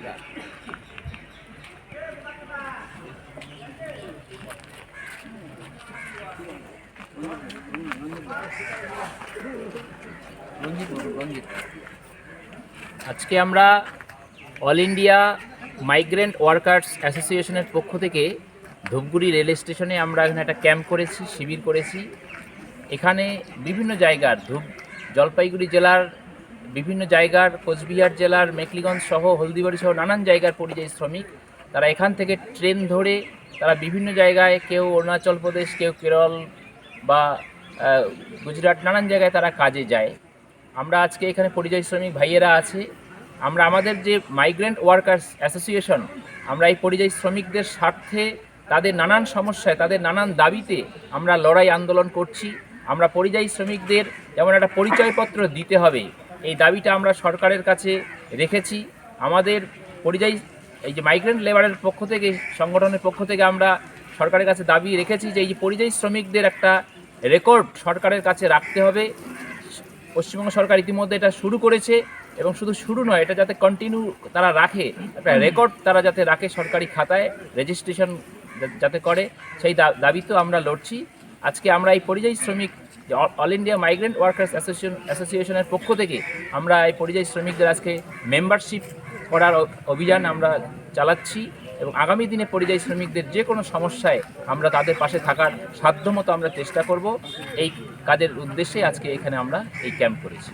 আজকে আমরা all India migrant workers অ্যাসোসিয়েশনের পক্ষ থেকে ধূপগুড়ি রেল স্টেশনে আমরা এখানে একটা ক্যাম্প করেছি, শিবির করেছি। এখানে বিভিন্ন জায়গার জলপাইগুড়ি জেলার বিভিন্ন জায়গার, কোচবিহার জেলার মেখলিগঞ্জ সহ, হলদিবাড়ি সহ নানান জায়গার পরিযায়ী শ্রমিক তারা এখান থেকে ট্রেন ধরে তারা বিভিন্ন জায়গায়, কেউ অরুণাচল প্রদেশ, কেউ কেরল বা গুজরাট, নানান জায়গায় তারা কাজে যায়। আমরা আজকে এখানে পরিযায়ী শ্রমিক ভাইয়েরা আছে, আমরা আমাদের যে মাইগ্রেন্ট ওয়ার্কার্স অ্যাসোসিয়েশন, আমরা এই পরিযায়ী শ্রমিকদের স্বার্থে, তাদের নানান সমস্যায়, তাদের নানান দাবিতে আমরা লড়াই আন্দোলন করছি। আমরা পরিযায়ী শ্রমিকদের যেমন একটা পরিচয়পত্র দিতে হবে, এই দাবিটা আমরা সরকারের কাছে রেখেছি। আমাদের পরিযায়ী এই যে মাইগ্রেন্ট লেবারের পক্ষ থেকে, সংগঠনের পক্ষ থেকে আমরা সরকারের কাছে দাবি রেখেছি যে এই যে পরিযায়ী শ্রমিকদের একটা রেকর্ড সরকারের কাছে রাখতে হবে। পশ্চিমবঙ্গ সরকার ইতিমধ্যে এটা শুরু করেছে, এবং শুধু শুরু নয়, এটা যাতে কন্টিনিউ তারা রাখে, একটা রেকর্ড তারা যাতে রাখে সরকারি খাতায়, রেজিস্ট্রেশন যাতে করে, সেই দাবিতেও আমরা লড়ছি। আজকে আমরা এই পরিযায়ী শ্রমিক অল ইন্ডিয়া মাইগ্রেন্ট ওয়ার্কার্স অ্যাসোসিয়েশনের পক্ষ থেকে আমরা এই পরিযায়ী শ্রমিকদের আজকে মেম্বারশিপ করার অভিযান আমরা চালাচ্ছি, এবং আগামী দিনে পরিযায়ী শ্রমিকদের যে কোনো সমস্যায় আমরা তাদের পাশে থাকার সাধ্যমতো আমরা চেষ্টা করব। এই কাজের উদ্দেশ্যে আজকে এখানে আমরা এই ক্যাম্প করেছি।